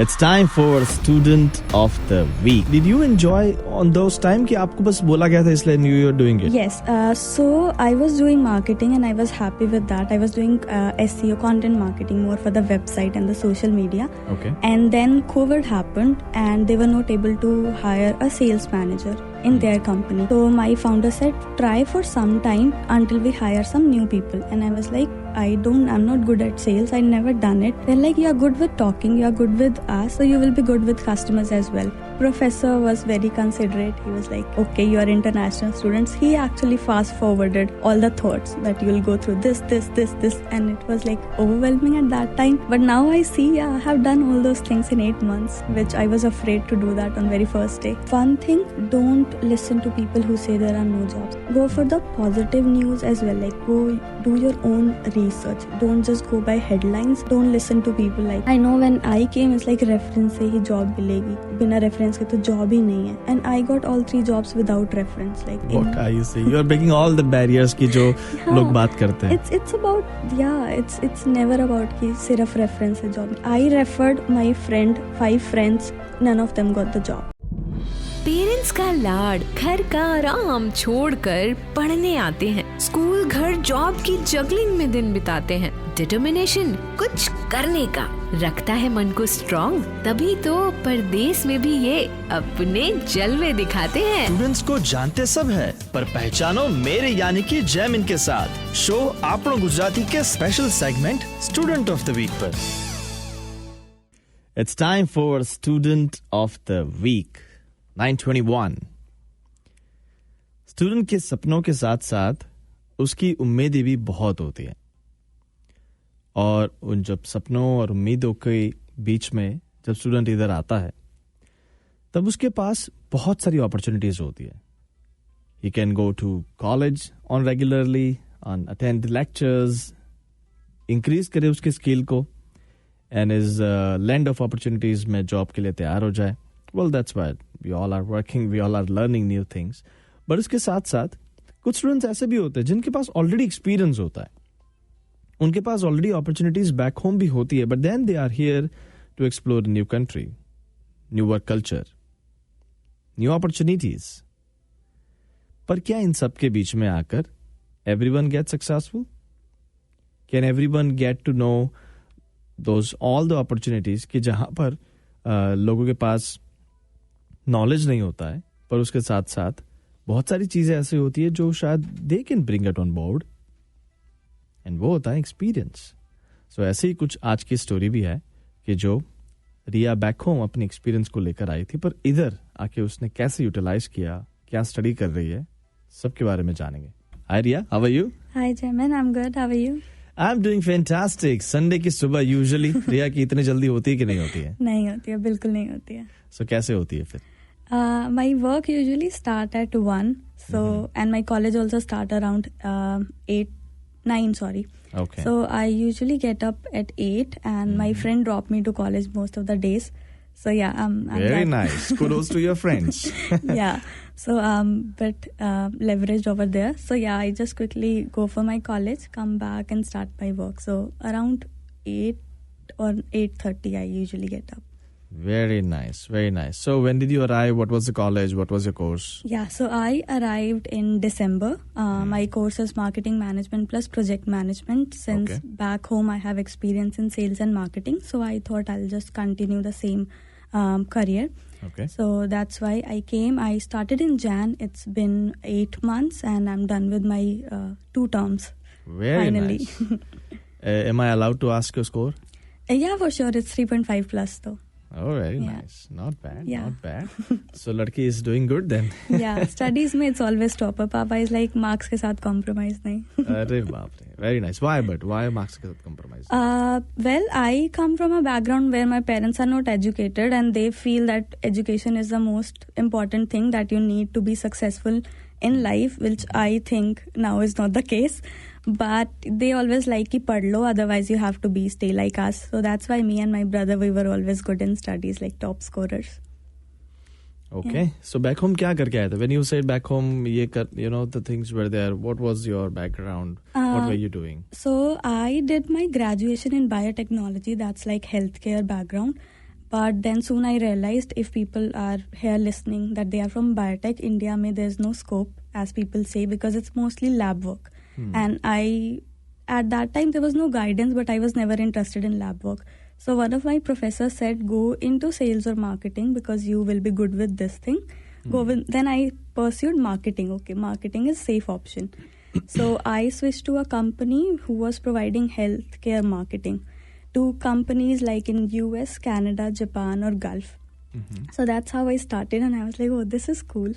It's time for Student of the Week. Did you enjoy on those time कि आपको बस बोला गया था इसलिए you were doing it? Yes. So I was doing marketing and I was happy with that. I was doing SEO, content marketing, more for the website and the social media. Okay. And then COVID happened and they were not able to hire a sales manager in their company. So my founder said, try for some time until we hire some new people. And I was like, I'm not good at sales. I never done it. They're like, you're good with talking, you're good with us, so you will be good with customers as well. Professor was very considerate. He was like, okay, you are international students. He actually fast forwarded all the thoughts that you will go through this, and it was like overwhelming at that time. But now I see, I have done all those things in 8 months, which I was afraid to do that on very first day. One thing, don't listen to people who say there are no jobs. Go for the positive news as well. Like, go do your own research. Don't just go by headlines. Don't listen to people like, I know when I came, it's like reference से ही job मिलेगी. बिना reference के तो job ही नहीं है. And I got all 3 jobs without reference. Like, what are you saying? You are breaking all the barriers की जो लोग बात करते हैं. It's about, it's never about कि सिर्फ reference है job. I referred my friend, 5 friends. None of them got the job. Parents का लाड, घर का आराम छोड़कर पढ़ने आते हैं. स्कूल, घर, जॉब की जगलिंग में दिन बिताते हैं. डिटर्मिनेशन कुछ करने का रखता है मन को स्ट्रॉन्ग. तभी तो परदेश में भी ये अपने जलवे दिखाते हैं. स्टूडेंट्स को जानते सब है, पर पहचानो मेरे यानी कि जयमिन के साथ शो आपनो गुजराती के special segment student of the week पर. It's time for Student of the Week. 921. Student के सपनों के साथ साथ उसकी उम्मीदें भी बहुत होती हैं, और उन जब सपनों और उम्मीदों के बीच में जब स्टूडेंट इधर आता है तब उसके पास बहुत सारी अपॉर्चुनिटीज होती है. He can go to college on regularly, on attend lectures, increase करे उसके स्किल को, and is land of opportunities में जॉब के लिए तैयार हो जाए. Well, that's why we all are working, we all are learning new things. But उसके साथ साथ कुछ स्टूडेंट्स ऐसे भी होते हैं जिनके पास ऑलरेडी एक्सपीरियंस होता है, उनके पास ऑलरेडी अपॉर्चुनिटीज बैक होम भी होती है, but then they are here to explore new country, new work culture, new opportunities. पर क्या इन सब के बीच में आकर everyone get successful? Can everyone get to know those all the opportunities कि जहां पर लोगों के पास नॉलेज नहीं होता है, पर उसके साथ साथ बहुत सारी चीजें ऐसी होती है जो शायद they can bring it on board, and वो होता है एक्सपीरियंस. सो ऐसे ही कुछ आज की स्टोरी भी है कि जो रिया बैक होम अपने एक्सपीरियंस को लेकर आई थी, पर इधर आके उसने कैसे यूटिलाइज किया, क्या स्टडी कर रही है, सबके बारे में जानेंगे. Hi Riya, how are you? Hi Jaymin, I'm good. How are you? I'm doing fantastic. Sunday की सुबह यूजुअली रिया की इतनी जल्दी होती है कि नहीं होती है? नहीं होती है, बिल्कुल नहीं होती है. So कैसे होती है फिर? My work usually start at 1. So and my college also start around 9. Sorry. Okay. So I usually get up at 8, and my friend drop me to college most of the days. So yeah, I'm very nice. Kudos to your friends. Yeah. So but leveraged over there. So yeah, I just quickly go for my college, come back and start my work. So around 8 or 8:30 I usually get up. Very nice, very nice. So when did you arrive? What was the college? What was your course? Yeah, so I arrived in December. My course is marketing management plus project management. Since back home I have experience in sales and marketing, so I thought I'll just continue the same career. Okay. So that's why I came. I started in Jan. It's been 8 months and I'm done with my 2 terms. Very finally. Nice. Am I allowed to ask your score? Yeah, for sure. It's 3.5 plus though. Oh, very Yeah. nice. Not bad. Yeah. Not bad. So ladki is doing good then. Yeah, studies में it's always topper. Papa is like marks के साथ compromise नहीं. अरे बाप रे. Very nice. Why? But why marks के साथ compromise? Well, I come from a background where my parents are not educated and they feel that education is the most important thing that you need to be successful in life, which I think now is not the case. But they always like कि पढ़ लो, otherwise you have to stay like us. So that's why me and my brother, we were always good in studies, like top scorers. Okay. Yeah. So back home क्या करके आए थे? When you said back home, ये कर, you know, the things were there. What was your background? What were you doing? So I did my graduation in biotechnology. That's like healthcare background. But then soon I realized if people are here listening that they are from biotech, India mein there's no scope, as people say, because it's mostly lab work. And at that time there was no guidance, but I was never interested in lab work. So one of my professors said, go into sales or marketing because you will be good with this thing. Then I pursued marketing. Okay, marketing is safe option. So I switched to a company who was providing healthcare marketing to companies like in US, Canada, Japan or Gulf. So that's how I started, and I was like, oh, this is cool.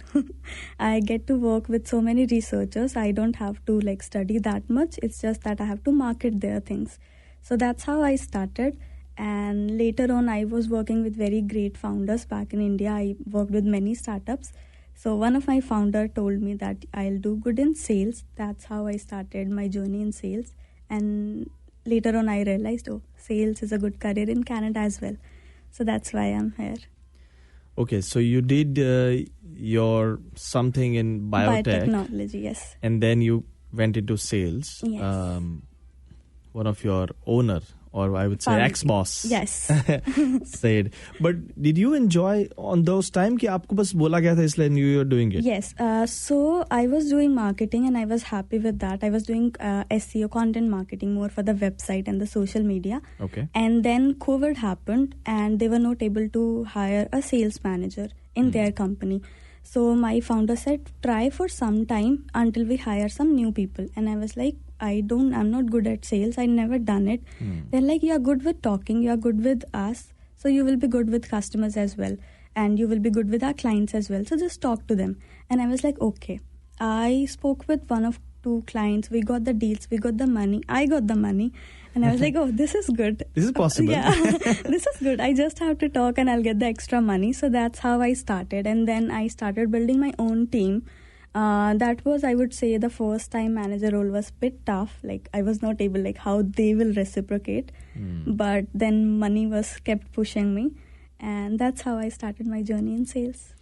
I get to work with so many researchers. I don't have to like study that much. It's just that I have to market their things. So that's how I started. And later on, I was working with very great founders back in India. I worked with many startups. So one of my founder told me that I'll do good in sales. That's how I started my journey in sales. And later on, I realized, oh, sales is a good career in Canada as well. So that's why I'm here. Okay, so you did your something in biotech. Biotechnology, yes. And then you went into sales. Yes. One of your owner, or I would say ex-boss, yes, said. But did you enjoy on those time कि आपको बस बोला गया था इसलिए you were doing it? Yes. So I was doing marketing and I was happy with that. I was doing SEO, content marketing, more for the website and the social media. Okay. And then COVID happened and they were not able to hire a sales manager in their company. So my founder said, try for some time until we hire some new people. And I was like, I'm not good at sales. I never done it. They're like, you're good with talking. You're good with us. So you will be good with customers as well. And you will be good with our clients as well. So just talk to them. And I was like, okay. I spoke with one of two clients. We got the deals. We got the money. I got the money. And I was like, oh, this is good. This is possible. Yeah, this is good. I just have to talk and I'll get the extra money. So that's how I started. And then I started building my own team. That was, I would say, the first time manager role was a bit tough. Like I was not able, like how they will reciprocate. But then money was kept pushing me. And that's how I started my journey in sales.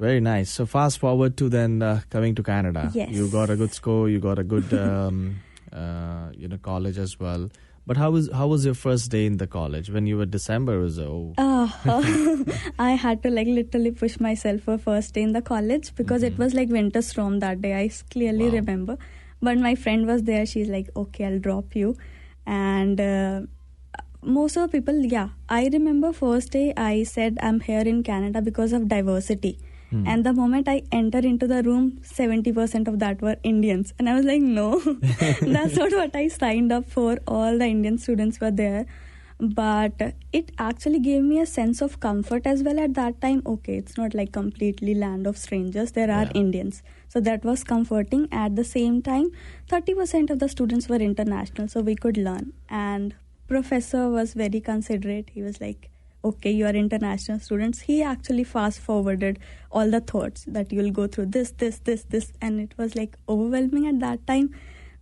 Very nice. So fast forward to then coming to Canada. Yes. You got a good score. You got a good, college as well. But how was your first day in the college? When you were December, it was I had to like literally push myself for first day in the college because it was like winter storm that day. I clearly remember. But my friend was there. She's like, okay, I'll drop you. And most of the people, I remember first day I said I'm here in Canada because of diversity. And the moment I enter into the room, 70% of that were Indians. And I was like, no, that's not what I signed up for. All the Indian students were there. But it actually gave me a sense of comfort as well at that time. Okay, it's not like completely land of strangers. There are Indians. So that was comforting. At the same time, 30% of the students were international, so we could learn. And professor was very considerate. He was like, okay, you are international students. He actually fast forwarded all the thoughts that you'll go through this. And it was like overwhelming at that time.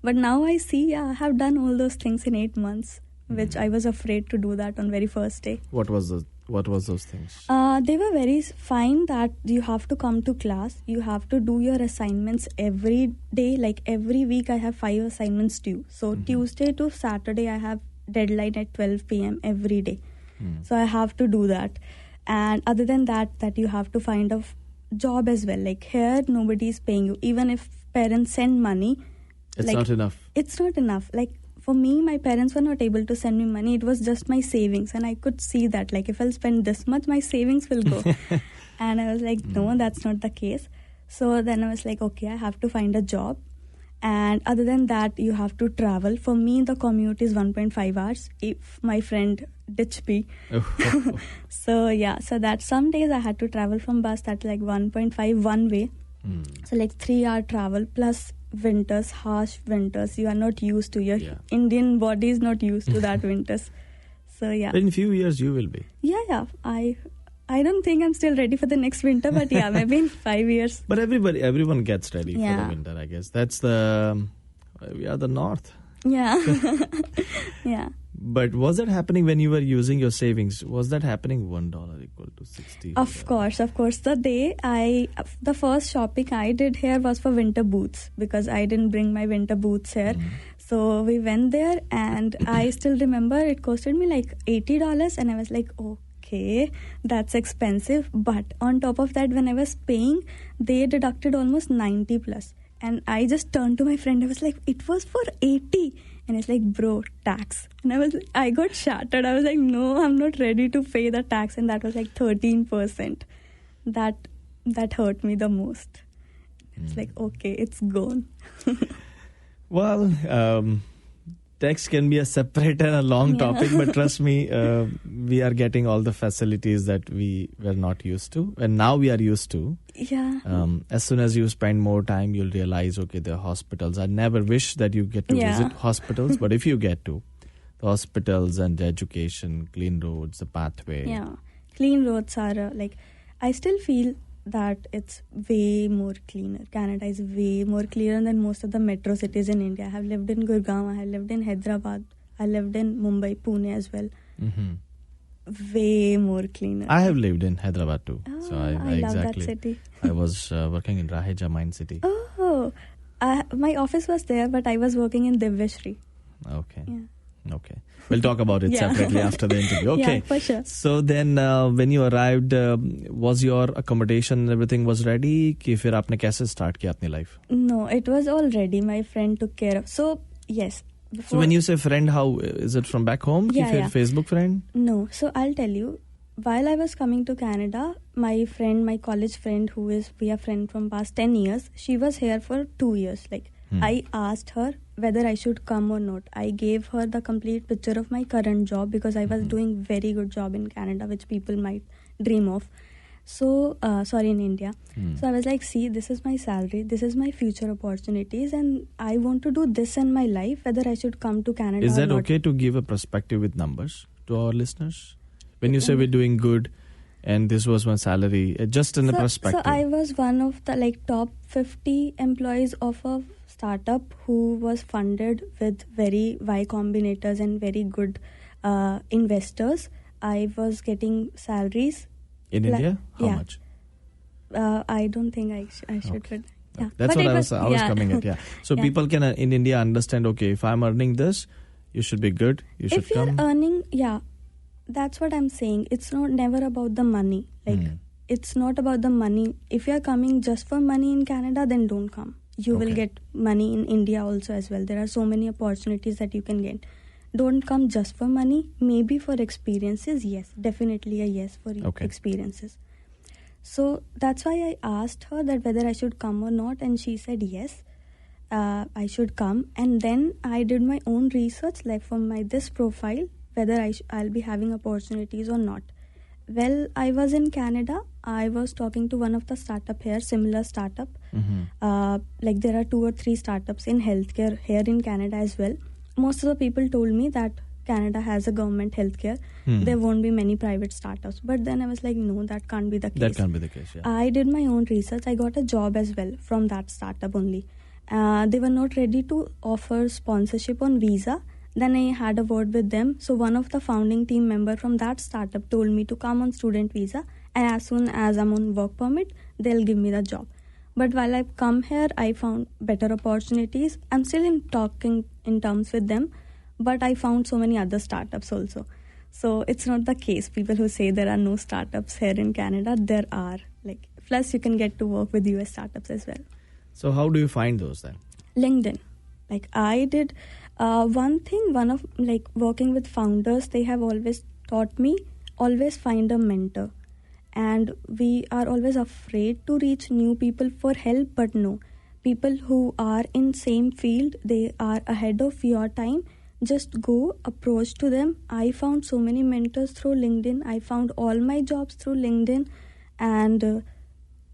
But now I see, I have done all those things in 8 months, which I was afraid to do that on very first day. What was those things? They were very fine that you have to come to class. You have to do your assignments every day. Like every week I have 5 assignments due. So Tuesday to Saturday I have deadline at 12 p.m. every day. So I have to do that. And other than that you have to find a job as well. Like here, nobody is paying you. Even if parents send money, it's not enough. It's not enough. Like for me, my parents were not able to send me money. It was just my savings. And I could see that, like, if I'll spend this much, my savings will go. And I was like, no, that's not the case. So then I was like, okay, I have to find a job. And other than that, you have to travel. For me, the commute is 1.5 hours if my friend ditch me. So that some days I had to travel from bus. That's like 1.5 one way. So like 3-hour travel plus winters, harsh winters. You are not used to. Your Indian body is not used to that winters. So But in a few years you will be. Yeah. I don't think I'm still ready for the next winter, but maybe in 5 years. But everyone gets ready for the winter, I guess. That's we are the north. Yeah. Yeah. But was that happening when you were using your savings? Was that happening $1 equal to 60? Of course. The first shopping I did here was for winter boots because I didn't bring my winter boots here. So we went there and I still remember it costed me like $80 and I was like, oh, okay, that's expensive. But on top of that, when I was paying, they deducted almost 90 plus. And I just turned to my friend. I was like, it was for 80. And it's like, bro, tax. And I got shattered. I was like, no, I'm not ready to pay the tax. And that was like 13%. That hurt me the most. It's like, okay, it's gone. Well, tax can be a separate and a long topic, but trust me, we are getting all the facilities that we were not used to, and now we are used to. Yeah. As soon as you spend more time, you'll realize, okay, there are hospitals. I never wish that you get to visit hospitals, but if you get to, the hospitals and the education, clean roads, the pathway. Yeah, clean roads are I still feel that it's way more cleaner. Canada is way more cleaner than most of the metro cities in India. I have lived in Gurgaon, I have lived in Hyderabad, I lived in Mumbai, Pune as well. Mm-hmm. Way more cleaner. I have lived in Hyderabad too. Oh, So I love exactly. that city. I was working in Raheja Mine City. Oh, my office was there, but I was working in Divyashree. Okay. Yeah. Okay. We'll talk about it separately after the interview. Okay. Yeah, for sure. So then when you arrived, was your accommodation and everything was ready? कि फिर आपने कैसे start किया अपनी life? No, it was all ready. My friend took care of. So, yes. So when you say friend, how is it from back home? Yeah, कि फिर yeah. Facebook friend? No, so I'll tell you. While I was coming to Canada, my college friend, we are friends from past 10 years, she was here for 2 years. I asked her whether I should come or not. I gave her the complete picture of my current job because I was doing very good job in Canada, which people might dream of. So, in India. So I was like, see, this is my salary, this is my future opportunities, and I want to do this in my life, whether I should come to Canada or not. Is that okay to give a perspective with numbers to our listeners? When you say we're doing good and this was my salary, just in a perspective. So I was one of the top 50 employees of a startup who was funded with very Y Combinators and very good investors. I was getting salaries. In India? How much? I don't think I should. Okay. Yeah. That's but what I was coming at. Yeah. So Yeah. people can in India understand, okay, if I'm earning this, you should be good. You should If you're come. earning, that's what I'm saying. It's never about the money. It's not about the money. If you're coming just for money in Canada, then don't come. You will get money in India also as well. There are so many opportunities that you can get. Don't come just for money. Maybe for experiences, yes. Definitely a yes for experiences. So that's why I asked her that whether I should come or not, and she said yes, I should come. And then I did my own research, from this profile, whether I'll be having opportunities or not. Well, I was in Canada. I was talking to one of the startup here, similar startup. There are 2 or 3 startups in healthcare here in Canada as well. Most of the people told me that Canada has a government healthcare. There won't be many private startups. But then I was like, no, that can't be the case. That can't be the case, yeah. I did my own research. I got a job as well from that startup only. They were not ready to offer sponsorship on visa. Then I had a word with them. So one of the founding team member from that startup told me to come on student visa. And as soon as I'm on work permit, they'll give me the job. But while I've come here, I found better opportunities. I'm still in terms with them. But I found so many other startups also. So it's not the case. People who say there are no startups here in Canada, there are. Plus you can get to work with US startups as well. So how do you find those then? LinkedIn. I did working with founders, they have always taught me, always find a mentor. And we are always afraid to reach new people for help, but no. People who are in same field, they are ahead of your time. Just go, approach to them. I found so many mentors through LinkedIn. I found all my jobs through LinkedIn. And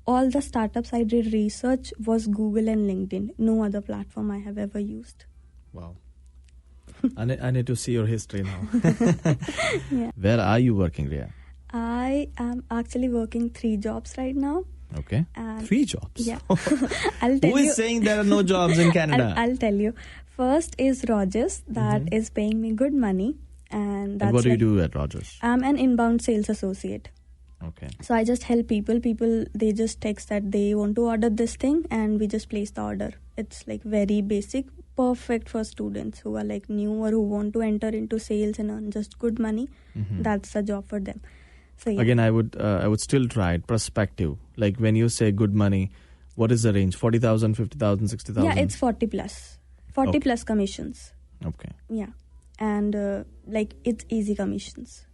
all the startups I did research was Google and LinkedIn. No other platform I have ever used. Wow. I need to see your history now. Yeah. Where are you working, Riya? I am actually working 3 jobs right now. Okay. 3 jobs? Yeah. I'll tell Who you. is saying there are no jobs in Canada? I'll tell you. First is Rogers. That is paying me good money. And what do you do at Rogers? I'm an inbound sales associate. Okay. So I just help people. People, they just text that they want to order this thing and we just place the order. It's very basic, perfect for students who are new or who want to enter into sales and earn just good money. That's the job for them. So yeah. Again, I would still try it. Perspective. Like when you say good money, what is the range? 40,000, 50,000, 60,000? Yeah, it's 40 plus. 40 Okay. plus commissions. Okay. Yeah. And like it's easy commissions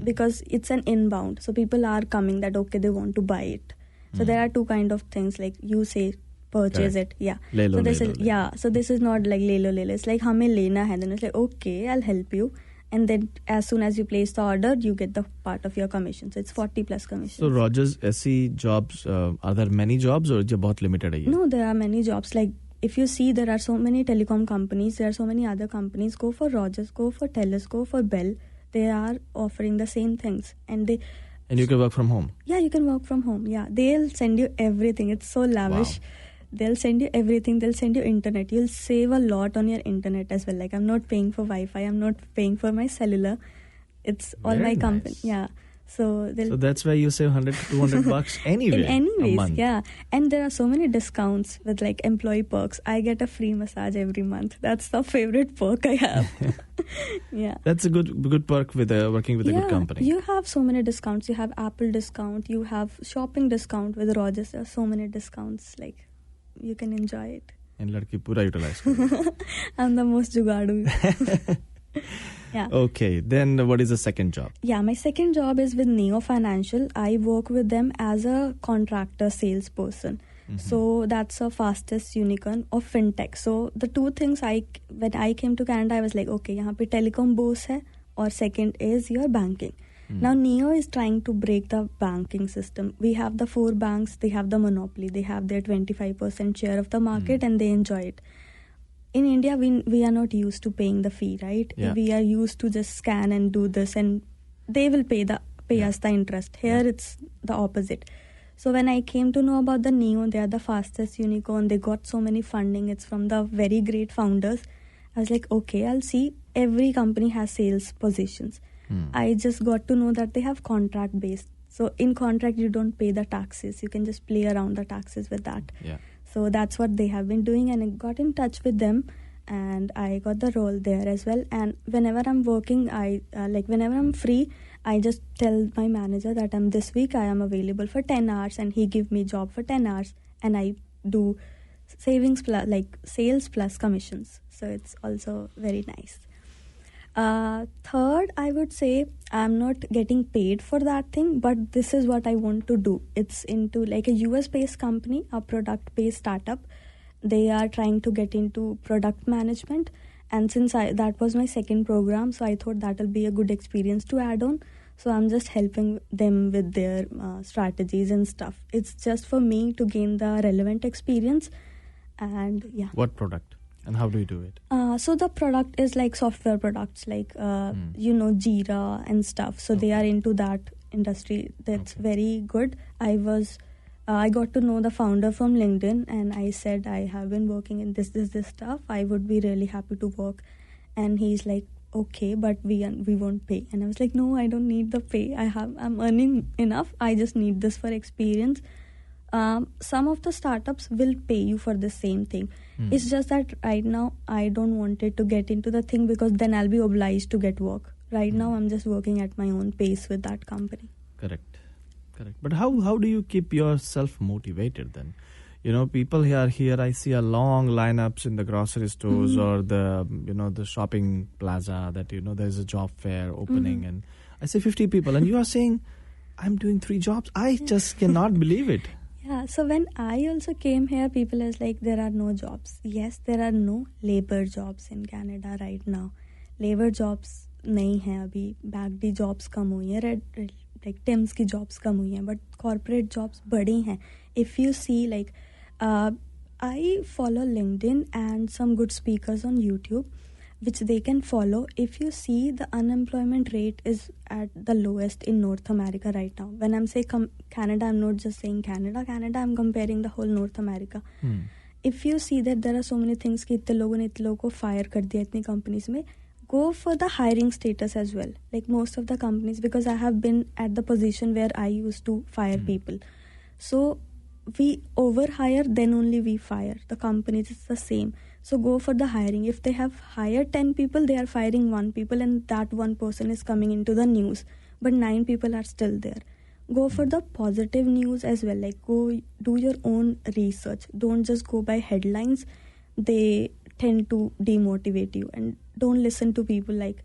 because it's an inbound. So people are coming that, okay, they want to buy it. So there are two kind of things, like you say purchase Correct. it. Yeah. Le lo, So this le lo, is, le lo. yeah. So this is not like le lo le lo. It's like hame lena hai. Then it's like, okay, I'll help you. And then as soon as you place the order, you get the part of your commission. So it's 40 plus commissions. So Rogers, ऐसी jobs, are there many jobs or ये बहुत limited है ये? No, there are many jobs. Like if you see, there are so many telecom companies, there are so many other companies. Go for Rogers, go for Telus, go for Bell. They are offering the same things. And you can work from home? Yeah, you can work from home. Yeah, they'll send you everything. It's so lavish. Wow. They'll send you everything. They'll send you internet. You'll save a lot on your internet as well. Like I'm not paying for Wi-Fi. I'm not paying for my cellular. It's all Very my company. nice. Yeah. So that's why you save 100 to 200 bucks anyway. in any a ways, month. yeah. And there are so many discounts with like employee perks. I get a free massage every month. That's the favorite perk I have. Yeah. That's a good perk with working with a good company. You have so many discounts. You have Apple discount. You have shopping discount with Rogers. There are so many discounts. Like you can enjoy it. And लड़की पूरा utilize करो. I'm the most jugadu. Yeah. Okay, then what is the second job? Yeah, my second job is with Neo Financial. I work with them as a contractor salesperson. So that's a fastest unicorn of fintech. So the two things when I came to Canada, I was like, okay, यहाँ पे telecom boss है, or second is your banking. Now Neo is trying to break the banking system. We have the 4 banks, they have the monopoly, they have their 25% share of the market and they enjoy it. In India, we are not used to paying the fee, right? Yeah. We are used to just scan and do this, and they will pay us the interest. Here, it's the opposite. So when I came to know about the Neo, they are the fastest unicorn. They got so many funding. It's from the very great founders. I was like, okay, I'll see. Every company has sales positions. I just got to know that they have contract based. So in contract, you don't pay the taxes. You can just play around the taxes with that. Yeah. So that's what they have been doing, and I got in touch with them, and I got the role there as well. And whenever I'm working, whenever I'm free, I just tell my manager that this week I am available for 10 hours, and he give me job for 10 hours, and I do savings plus, like sales plus commissions. So it's also very nice. Third, I would say I'm not getting paid for that thing, but this is what I want to do. It's into like a US based company, a product based startup. They are trying to get into product management, and since that was my second program, so I thought that will be a good experience to add on. So I'm just helping them with their strategies and stuff. It's just for me to gain the relevant experience. And yeah. What product? And how do you do it? So the product is like software products, like Jira and stuff. So they are into that industry. That's very good. I got to know the founder from LinkedIn, and I said I have been working in this stuff. I would be really happy to work. And he's like, okay, but we won't pay. And I was like, no, I don't need the pay. I'm earning enough. I just need this for experience. Some of the startups will pay you for the same thing. It's just that right now I don't want it to get into the thing, because then I'll be obliged to get work. Right now I'm just working at my own pace with that company. Correct. But how do you keep yourself motivated then? People here I see a long lineups in the grocery stores or the shopping plaza that there's a job fair opening, and I say 50 people, and you are saying I'm doing 3 jobs. I just cannot believe it. Yeah, so when I also came here, people is like, there are no jobs. Yes, there are no labor jobs in Canada right now. Labor jobs नहीं है अभी. बैकडी jobs कम हुई हैं, like Tim's की jobs कम हुई हैं, but corporate jobs बढ़ी हैं. If you see, like, I follow LinkedIn and some good speakers on YouTube, which they can follow. If you see, the unemployment rate is at the lowest in North America right now. When I'm saying Canada, I'm not just saying Canada, I'm comparing the whole North America. If you see that there are so many things कि इतने लोगों को fire कर दिया इतनी companies में, go for the hiring status as well. Like most of the companies, because I have been at the position where I used to fire people. So we overhire, then only we fire. The companies, it's the same. So go for the hiring. If they have hired 10 people, they are firing 1 people, and that one person is coming into the news. but 9 people are still there. Go for the positive news as well. Like, go do your own research. Don't just go by headlines. They tend to demotivate you. And don't listen to people like,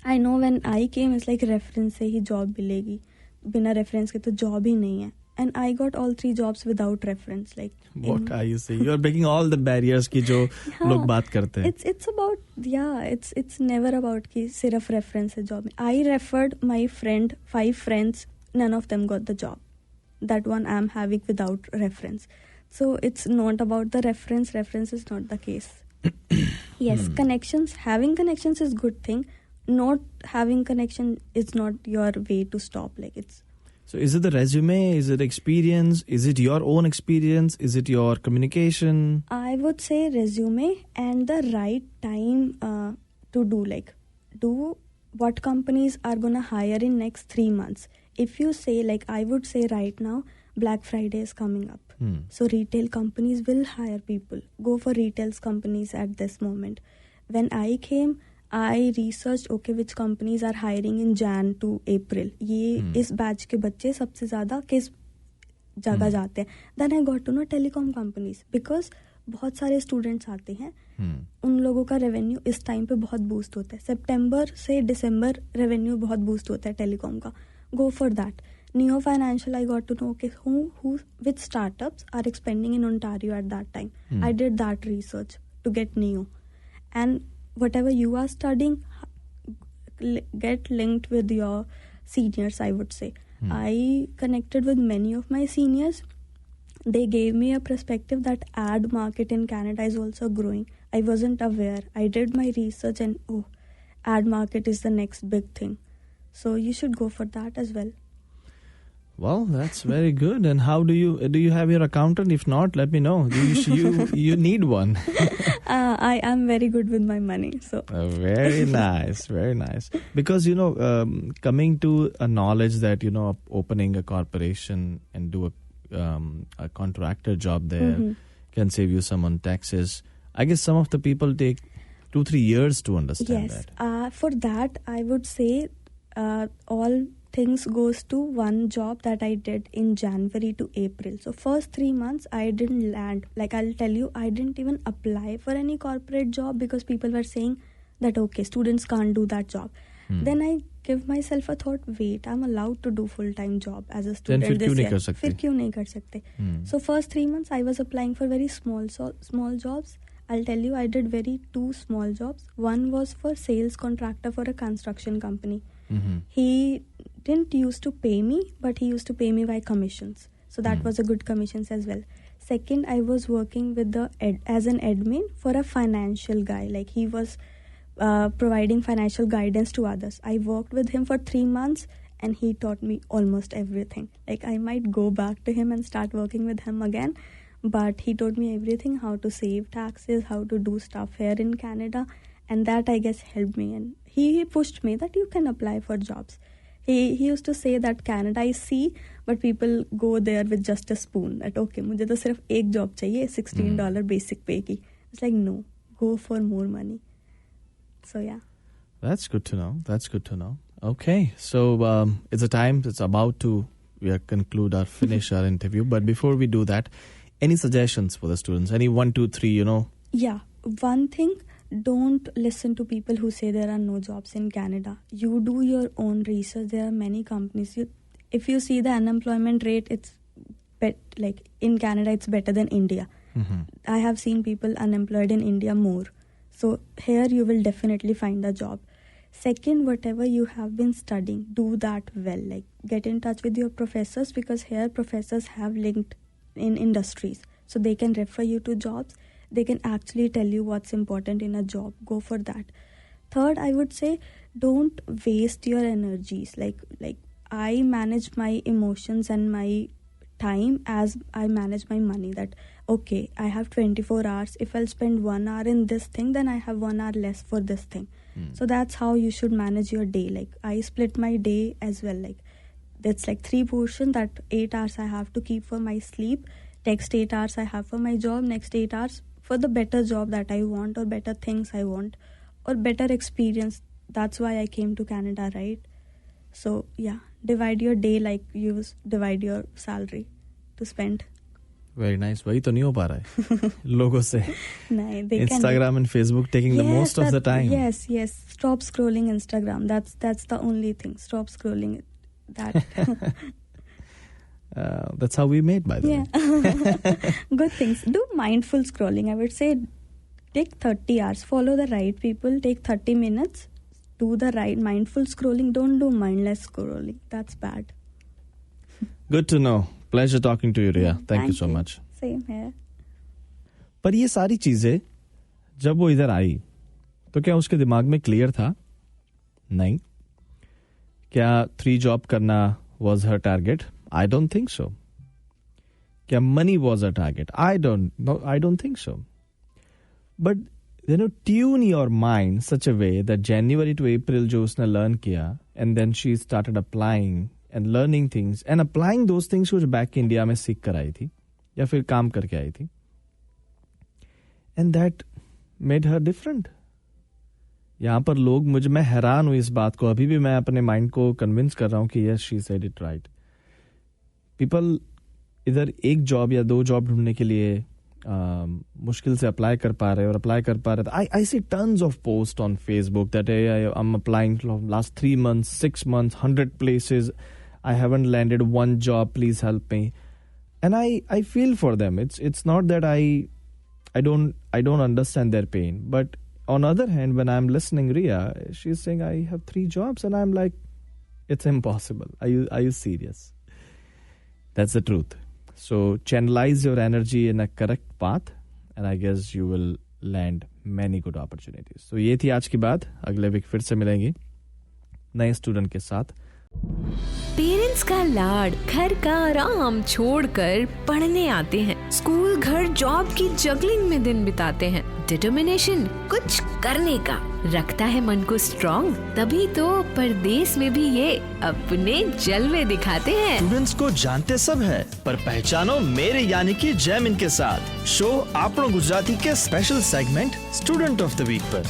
I know when I came, it's like reference से ही job मिलेगी. बिना reference के तो job ही नहीं है. And I got all 3 jobs without reference. Like, what are you saying? You are breaking all the barriers की जो लोग बात करते हैं. It's about, it's never about कि सिर्फ reference है job में. I referred my friend, 5 friends, none of them got the job. That one I am having without reference. So it's not about the reference. Reference is not the case. Yes, connections. Having connections is good thing. Not having connection is not your way to stop. Like, it's. So is it the resume? Is it experience? Is it your own experience? Is it your communication? I would say resume and the right time to do. Like, do what companies are gonna hire in next 3 months. If you say, like, I would say right now, Black Friday is coming up. So retail companies will hire people. Go for retail companies at this moment. When I came, I researched, okay, which companies are hiring in Jan to April. ये इस batch के बच्चे सबसे ज़्यादा किस जगह जाते हैं. Then I got to know telecom companies because बहुत सारे स्टूडेंट्स आते हैं. उन लोगों का रेवेन्यू इस टाइम पे बहुत बूस्ट होता है. सितंबर से दिसंबर रेवेन्यू बहुत बूस्ट होता है टेलीकॉम का. Go for that. Neo Financial, I got to know, okay, which startups are expanding in Ontario at that time. I did that research to get Neo. And whatever you are studying, get linked with your seniors, I would say. I connected with many of my seniors. They gave me a perspective that ad market in Canada is also growing. I wasn't aware. I did my research and ad market is the next big thing. So you should go for that as well. Well, that's very good. And how do you have your accountant? If not, let me know. You need one. I am very good with my money. So very nice, very nice. Because coming to a knowledge that opening a corporation and do a contractor job there can save you some on taxes. I guess some of the people take 2-3 years to understand that. For that, I would say all things goes to one job that I did in January to April. So first 3 months I didn't land. Like, I'll tell you, I didn't even apply for any corporate job because people were saying that, okay, students can't do that job. Then I give myself a thought, wait, I'm allowed to do full-time job as a student then this year. फिर क्यों नहीं कर सकते? So first 3 months I was applying for very small jobs. I'll tell you, I did 2 small jobs. One was for sales contractor for a construction company. He didn't used to pay me, but he used to pay me by commissions. So that was a good commissions as well. Second, I was working with as an admin for a financial guy. Like, he was providing financial guidance to others. I worked with him for 3 months and he taught me almost everything. Like, I might go back to him and start working with him again. But he taught me everything, how to save taxes, how to do stuff here in Canada. And that, I guess, helped me. And he pushed me that you can apply for jobs. He used to say that Canada is sea, but people go there with just a spoon. That, okay, मुझे तो सिर्फ एक job चाहिए, $16 basic pay की. It's like, no, go for more money. So, yeah. That's good to know. Okay, so it's about to conclude or finish our interview. But before we do that, any suggestions for the students? Any 1, 2, 3, Yeah, one thing, don't listen to people who say there are no jobs in Canada. You do your own research. There are many companies. If you see the unemployment rate, it's like in Canada, it's better than India. I have seen people unemployed in India more. So here you will definitely find a job. Second, whatever you have been studying, do that well. Like, get in touch with your professors, because here professors have linked in industries. So they can refer you to jobs. They can actually tell you what's important in a job. Go for that. Third, I would say, don't waste your energies. Like I manage my emotions and my time as I manage my money. That, okay, I have 24 hours. If I'll spend 1 hour in this thing, then I have 1 hour less for this thing. So that's how you should manage your day. Like, I split my day as well. Like, that's like 3 portions. That 8 hours I have to keep for my sleep. Next 8 hours I have for my job. Next 8 hours for the better job that I want, or better things I want, or better experience. That's why I came to Canada, right? So yeah, divide your day like you divide your salary to spend. Very nice. वही तो नहीं हो पा रहा है लोगों से. नहीं, they can. Instagram and Facebook taking the most of the time. Yes. Stop scrolling Instagram. That's the only thing. Stop scrolling that. That's how we made, by the way. Yeah. Good things. Do mindful scrolling. I would say take 30 hours. Follow the right people. Take 30 minutes. Do the right mindful scrolling. Don't do mindless scrolling. That's bad. Good to know. Pleasure talking to you, Riya. Thank you so much. Same here. पर ये सारी चीजें जब वो इधर आई तो क्या उसके दिमाग में क्लियर था? नहीं. क्या 3 जॉब करना was her target? I don't think so. क्या money was her target? I don't think so. But tune your mind such a way that January to April जो उसने learn किया, and then she started applying and learning things and applying those things which back India में सीख कर आई थी या फिर काम करके आई थी, and that made her different. यहाँ पर लोग मैं हैरान हूँ इस बात को. अभी भी मैं अपने माइंड को कन्विंस कर रहा हूँ कि yes, she said it right. People इधर 1 जॉब या 2 जॉब ढूंढने के लिए मुश्किल से अप्लाई कर पा रहे और अप्लाई कर पा रहे. I see tons of posts on Facebook that I'm applying last 3 months, 6 months, 100 places. I haven't landed 1 job. Please help me. And I feel for them. It's not that I don't understand their pain. But on the other hand, when I'm listening Riya, she's saying I have 3 jobs, and I'm like, it's impossible. Are you serious? That's the truth. So channelize your energy in a correct path, and I guess you will land many good opportunities. So ये थी आज की बात. अगले week फिर से मिलेंगे नए स्टूडेंट के साथ. पेरेंट्स का लाड घर का आराम छोड़कर पढ़ने आते हैं. स्कूल घर जॉब की जगलिंग में दिन बिताते हैं. डिटर्मिनेशन कुछ करने का रखता है मन को स्ट्रॉन्ग. तभी तो परदेश में भी ये अपने जलवे दिखाते हैं. स्टूडेंट्स को जानते सब है, पर पहचानो मेरे यानी कि जयमिन के साथ शो આપણો ગુજરાતી के special segment student of the week पर.